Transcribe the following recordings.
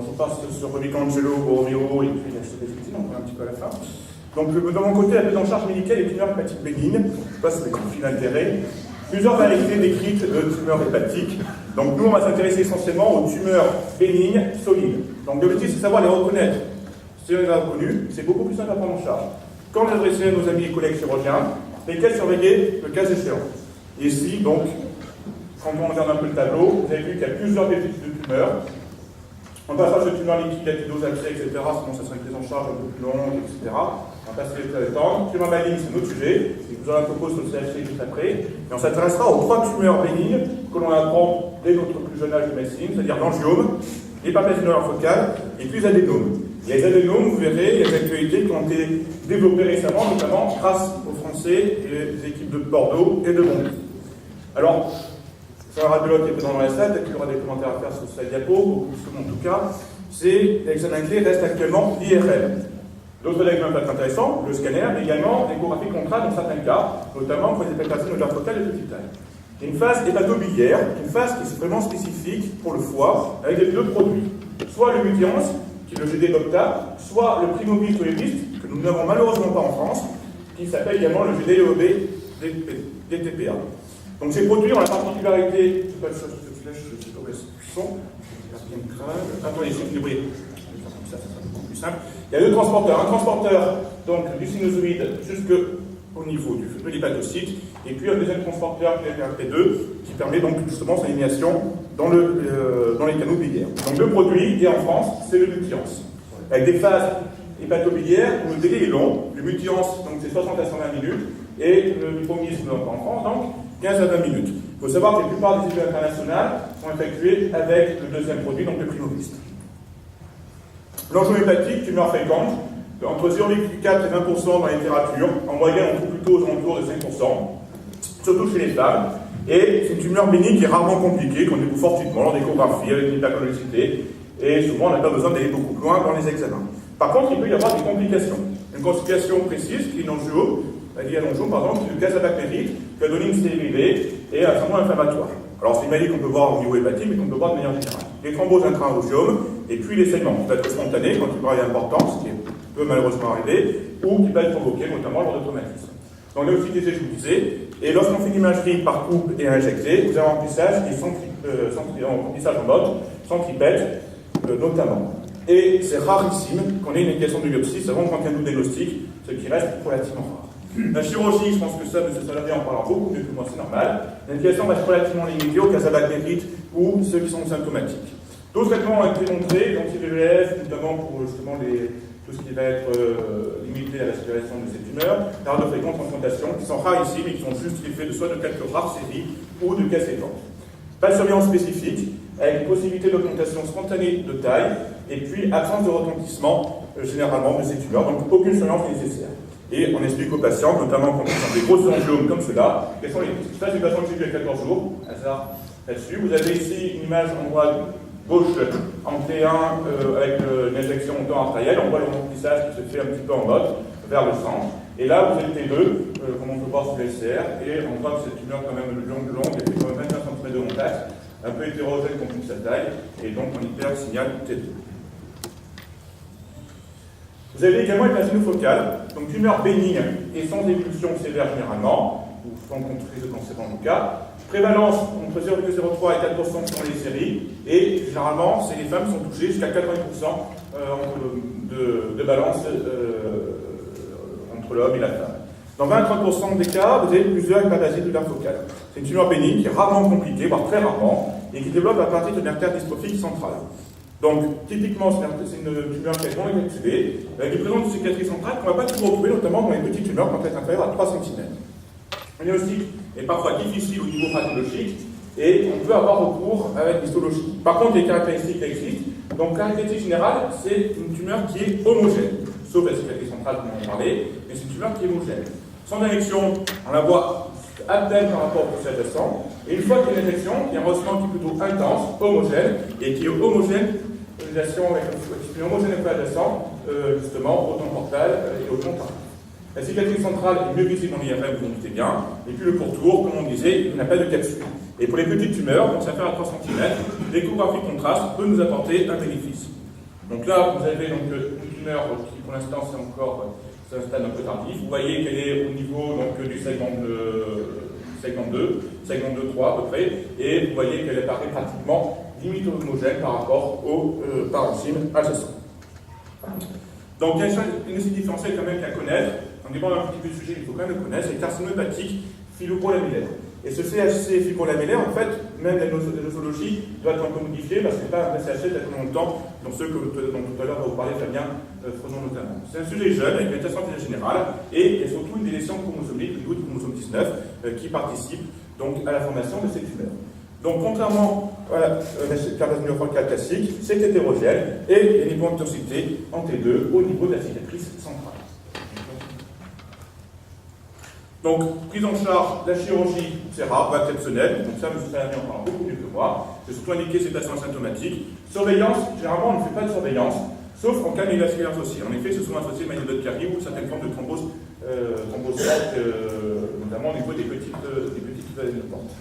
je passe sur Michelangelo, Borromeo et puis HCP, on va un petit peu à la fin. Donc, de mon côté, la prise en charge médicale des tumeurs hépatiques bénignes, je passe sur les conflits d'intérêts. Plusieurs variétés décrites de tumeurs hépatiques. Donc, nous, on va s'intéresser essentiellement aux tumeurs bénignes solides. Donc, l'objectif, c'est de savoir les reconnaître. Si on les a reconnus, c'est beaucoup plus simple à prendre en charge. Quand on adresse à nos amis et collègues chirurgiens, lesquels surveiller le cas échéant. Et ici, donc, quand on regarde un peu le tableau, vous avez vu qu'il y a plusieurs types de tumeurs. On passera sur les tumeurs liquides, acidose, abcès, etc. Sinon, ça serait une prise en charge un peu plus longue, etc. On va passer le temps. Tumeur maligne, c'est notre sujet. Vous aurez un topo sur le CHC juste après. Et on s'intéressera aux 3 tumeurs bénignes que l'on apprend dès notre plus jeune âge de médecine, c'est-à-dire l'angiome, l'hyperplasinolaire focale et puis les adénomes. Et les adénomes, vous verrez, il y a des actualités qui ont été développées récemment, notamment grâce aux Français et les équipes de Bordeaux et de Bondy. Alors, c'est un radiologue qui est présent dans la salle, peut-être qu'il y aura des commentaires à faire sur sa diapo, ou en tout cas, c'est l'examen clé reste actuellement l'IRM. D'autres examens peuvent être intéressants, le scanner, mais également l'échographie contrainte dans certains cas, notamment pour les hyperplasinolaires focales de petite taille. Il y a une phase hépatobiliaire, une phase qui est vraiment spécifique pour le foie, avec les 2 produits. Soit le Mutiance, qui est le GD d'Opta, soit le Primobil Toébiste, que nous n'avons malheureusement pas en France, qui s'appelle également le GD-EOB DTPA. Donc ces produits ont la particularité, je ne sais pas si je sais pas où elles sont, attendez, vous voyez, ça sera beaucoup plus simple. Il y a 2 transporteurs, un transporteur donc du sinusoïde jusqu'au niveau de l'hépatocyte, et puis un deuxième transporteur PRP2 qui permet donc justement son élimination dans les canaux biliaires. Donc 2 produits, et en France, c'est le Mutiance, avec des phases hépatobiliaires où le délai est long. Le Mutiance, donc c'est 60 à 120 minutes, et le Lipomisme en France, donc 15 à 20 minutes. Il faut savoir que la plupart des études internationales sont effectuées avec le deuxième produit, donc le Primobil. L'angiome hépatique, tumeur fréquente, entre 0,4 et 20% dans la littérature. En moyenne, on trouve plutôt aux alentours de 5%, surtout chez les femmes. Et c'est une tumeur bénigne qui est rarement compliquée, qu'on découvre fortuitement lors d'échographie avec une hyperchologicité. Et souvent, on n'a pas besoin d'aller beaucoup plus loin dans les examens. Par contre, il peut y avoir des complications. Une complication précise, qui est une angiome, qui est le casabactérite, qui va donner une stérilité et un syndrome inflammatoire. Alors, c'est une maladie qu'on peut voir au niveau hépatique, mais qu'on peut voir de manière générale. Les thromboses intra-angiomes, et puis les saignements, qui peuvent être spontanés quand il paraît important, ce qui peut malheureusement arriver, ou qui peuvent être provoqués, notamment lors de traumatisme. Donc, l'oxydité, je vous disais, et lorsqu'on fait l'imagerie par coupe et injecté, vous avez un remplissage qui est remplissage en mode, centripète, notamment. Et c'est rarissime qu'on ait une indication de biopsie, c'est vraiment quand il y a un diagnostic, ce qui reste relativement rare. La chirurgie, je pense que ça, M. Saladier en parlera beaucoup mieux que moi, c'est normal. L'indication reste relativement limitée aux casabactérites ou ceux qui sont symptomatiques. D'autres traitements ont été montrés, l'anti-VEGF, notamment pour justement tout ce qui va être limité à la circulation de ces tumeurs, la radiofréquence transplantation, qui sont rares ici, mais qui sont juste l'effet de soit de quelques rares séries ou de cas séquents. Pas de surveillance spécifique, avec possibilité d'augmentation spontanée de taille, et puis absence de retentissement, généralement, de ces tumeurs, donc aucune surveillance nécessaire. Et on explique aux patients, notamment quand ils ont des grosses angiomes comme cela, quels sont les risques. Ça, c'est une patient que j'ai vu il y a 14 jours, hasard là-dessus. Vous avez ici une image en droite gauche en T1 avec une injection au temps artériel. On voit le remplissage qui se fait un petit peu en mode vers le centre. Et là, vous avez T2, comme on peut voir sur le LCR, et on voit que cette tumeur quand même longue, elle fait quand même 25 cm de montage, un peu hétérogène compte tenu de sa taille, et donc on hyper signale T2. Vous avez également une plasinofocale, donc tumeur bénigne et sans évolution sévère généralement, ou sans contrée de cancer dans le cas. Prévalence entre 0,03 et 4% selon les séries, et généralement, les femmes sont touchées jusqu'à 80% de balance entre l'homme et la femme. Dans 20 à 30% des cas, vous avez plusieurs hyperplasies de l'artère focale. C'est une tumeur bénigne qui est rarement compliquée, voire très rarement, et qui développe à partir de l'artère dystrophique centrale. Donc, typiquement, c'est une tumeur qui est non inactivée, avec des présences de cicatrices centrales qu'on ne va pas toujours retrouver, notamment dans les petites tumeurs quand elles sont inférieures à 3 cm. Le diagnostic est parfois difficile au niveau pathologique, et on peut avoir recours avec l'histologie. Par contre, les caractéristiques existent. Donc, caractéristique générale, c'est une tumeur qui est homogène, sauf la cicatrice centrale dont on parlait, mais c'est une tumeur qui est homogène. Sans injection, on la voit à peine par rapport au procès adjacent, et une fois qu'il y a une injection, il y a un ressemblement qui est plutôt intense, homogène, et qui est homogène avec une homogène adjacent, justement, au temps portal et au temps tardif. La cicatrice centrale est mieux visible dans l'IRM, vous en doutez bien, et puis le pourtour, comme on disait, il n'a pas de capsule. Et pour les petites tumeurs, donc ça fait à 3 cm, l'échographie contraste peut nous apporter un bénéfice. Donc là, vous avez donc, une tumeur qui, pour l'instant, c'est un stade un peu tardif. Vous voyez qu'elle est au niveau donc, du segment 2, segment 2-3 à peu près, et vous voyez qu'elle apparaît pratiquement limite homogène par rapport au parenchyme adjacent. Donc il y a une différentielle quand même qu'à connaître, en dépendant un petit peu du sujet, il faut quand même le connaître, c'est le carcinome hépatique fibrolamellaire. Et ce CHC fibrolamellaire, en fait, même la nosologie doit être un peu modifiée parce que ce n'est pas un vrai CHC tel qu'on l'entend dans ceux dont tout à l'heure va vous parler Fabien Frezon notamment. C'est un sujet jeune avec une mutation générale et il y a surtout une délétion chromosomique, au niveau du chromosome 19, qui participe donc à la formation de ces tumeurs. Donc, contrairement à la carcinome classique, c'est hétérogène et il y a une hypotoxicité en T2 au niveau de la cicatrice centrale. Donc, prise en charge, la chirurgie, c'est rare, pas exceptionnel, donc ça, M. Salami en parle beaucoup mieux que moi. C'est surtout indiqué ces patients asymptomatiques. Surveillance, généralement, on ne fait pas de surveillance, sauf en cas de vasculaire associée. En effet, c'est souvent associé à myélodotcarie ou certaines formes de thrombose notamment au niveau des petites portes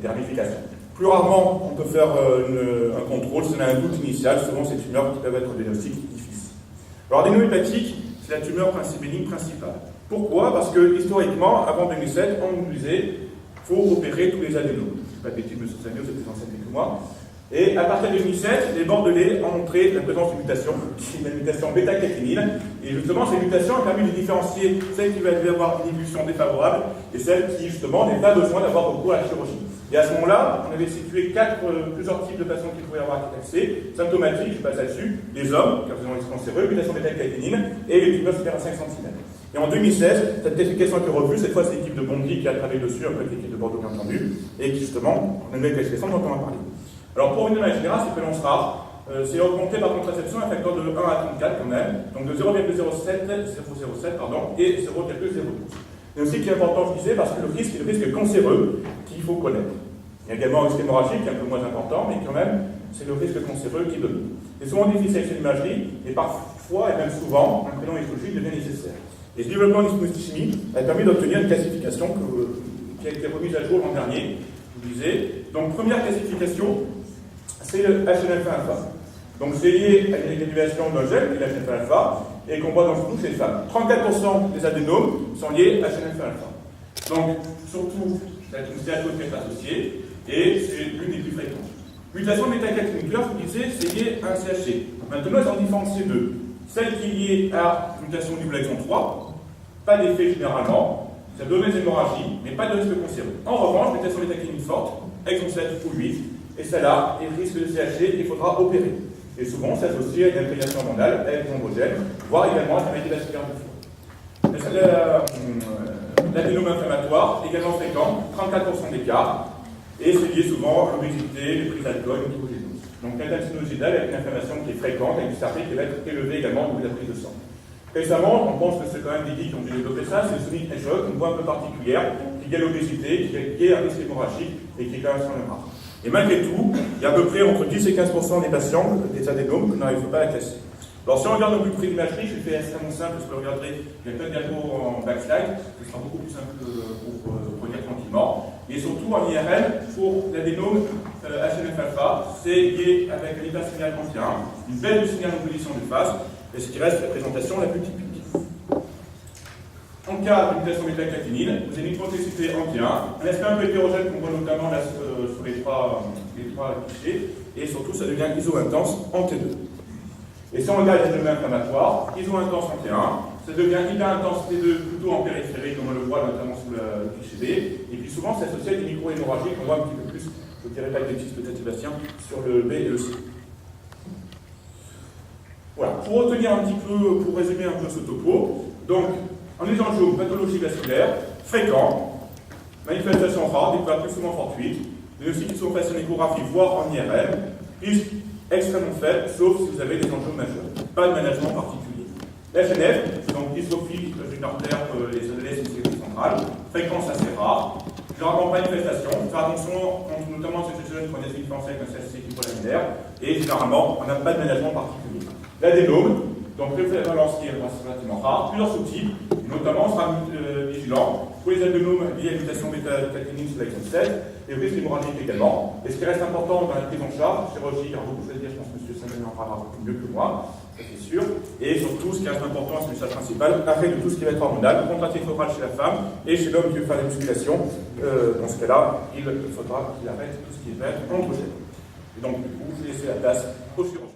d'hermification. Plus rarement, on peut faire un contrôle, c'est un doute initial, souvent ces tumeurs qui peuvent être diagnostiques difficiles. Alors, l'adénome hépatique, c'est la tumeur bénigne principale. Pourquoi? Parce que, historiquement, avant 2007, on nous disait qu'il faut opérer tous les adénomes. Je ne sais pas de bêtises, M. Samuel, vous êtes plus ancien que moi. Et à partir de 2007, les Bordelais ont montré la présence d'une mutation, qui est une mutation bêta-caténine. Et justement, cette mutation a permis de différencier celle qui va avoir une évolution défavorable et celle qui, justement, n'a pas besoin d'avoir recours à la chirurgie. Et à ce moment-là, on avait situé plusieurs types de patients qui pouvaient avoir accès. Symptomatiques, je passe là-dessus, les hommes, car ils ont des cancéreux, mutation bêta-caténine, et les tumeurs supérieures à 5 cm. Et en 2016, cette classification a été revue, cette fois c'est l'équipe de Bondy qui a travaillé dessus, un peu l'équipe de Bordeaux bien entendu, et qui justement, on a une nouvelle classification dont on va parler. Alors pour une manière générale, c'est prévalence rare, c'est augmenté par contraception un facteur de 1 à 34 quand même, donc de 0,07 et 0,012. Mais aussi qui est important, je disais, parce que le risque est le risque cancéreux qu'il faut connaître. Il y a également un risque hémorragique qui est un peu moins important, mais quand même, c'est le risque cancéreux qui domine. C'est souvent difficile avec l'imagerie, et parfois, et même souvent, un prénom histologique devient nécessaire. Et ce développement en histochimie a permis d'obtenir une classification qui a été remise à jour l'an dernier, je vous disais. Donc, première classification, c'est le HNF1-alpha. Donc, c'est lié à une évaluation d'un gène, qui est l'HNF1-alpha, et qu'on voit dans toutes ces femmes. 34% des adénomes sont liés à HNF1-alpha. Donc, surtout, c'est une stéatose qui est associée, et c'est l'une des plus fréquentes. Mutation bêta-caténique, je vous disais, c'est lié à un CHC. Maintenant, elles en différencient deux. Celle qui est liée à mutation du exon 3, pas d'effet généralement, ça donne des hémorragies, mais pas de risque cancéreux. En revanche, mutation bêta-caténique forte, exon 7 ou 8, et celle-là, il risque de CHC, il faudra opérer. Et souvent, c'est associé à une imprégnation hormonale avec thrombogène, voire également à une maladie vasculaire du foie. L'adénome inflammatoire, également fréquent, 34% des cas, et c'est lié souvent à l'obésité, les prises d'alcool, une hypogénose. Donc, l'intensinogénale avec une inflammation qui est fréquente, avec du sarté qui va être élevé également au niveau de la prise de sang. Récemment, on pense que c'est quand même des guides qui ont dû développer ça, c'est le Sonic Hedgehog, une voie un peu particulière, qui est l'obésité, qui est un risque hémorragique et qui est quand même sur le rare. Et malgré tout, il y a à peu près entre 10 et 15% des patients, des adénomes, qu'on n'arrive pas à classer. Alors si on regarde au plus près de l'imagerie, je fais extrêmement simple, parce que vous regarderez, il y a plein de diapos en backslide, ce sera beaucoup plus simple pour lire tranquillement. Et surtout en IRM, pour l'adénome HNF-alpha, c'est lié avec un hypersignal ancien, une baisse du signal en position de phase, et ce qui reste la présentation la plus typique. En cas de mutation bêta-caténine, vous avez une complexité en T1, un aspect un peu hétérogène qu'on voit notamment là sur les trois clichés, et surtout ça devient iso-intense en T2. Et si on regarde les phénomènes inflammatoires, iso-intense en T1, ça devient hyper-intense T2 plutôt en périphérie, comme on le voit notamment sous le cliché B, et puis souvent c'est associé à des micro-hémorragies qu'on voit un petit peu plus, je ne dirais pas de bêtises peut-être Sébastien, sur le B et le C. Voilà, pour retenir un petit peu, pour résumer un peu ce topo, donc en angiomes, pathologie vasculaire, fréquent, manifestation rare, découverte plus souvent fortuite, mais aussi qui sont faits en échographie, voire en IRM, risque extrêmement faible, sauf si vous avez des angiomes majeurs. Pas de management particulier. La HNF, donc dystrophie d'une artère, les ADLS et une sécurité centrale, fréquence assez rare, généralement pas de manifestation, faire attention, notamment chez ces jeunes qui ont des différentiels avec un CHC hypolaminaire, et généralement, on n'a pas de management particulier. L'adénome, donc prévalence qui est relativement rare, plusieurs sous-types, Notamment, on sera vigilant pour les adénomes liés à la mutation bêta-caténine sur l'exon 7, et le risque hémorragique également. Et ce qui reste important dans la prise en charge, chirurgie, il y a beaucoup de choses à dire, je pense que M. Saint-Denis en parlera beaucoup mieux que moi, ça c'est sûr. Et surtout, ce qui reste important, c'est le message principal, arrêt de tout ce qui va être hormonal, contracté fébrile chez la femme, et chez l'homme qui veut faire la musculation. Dans ce cas-là, il faudra qu'il arrête tout ce qui va être androgène. Et donc, du coup, je vais laisser la place au chirurgien.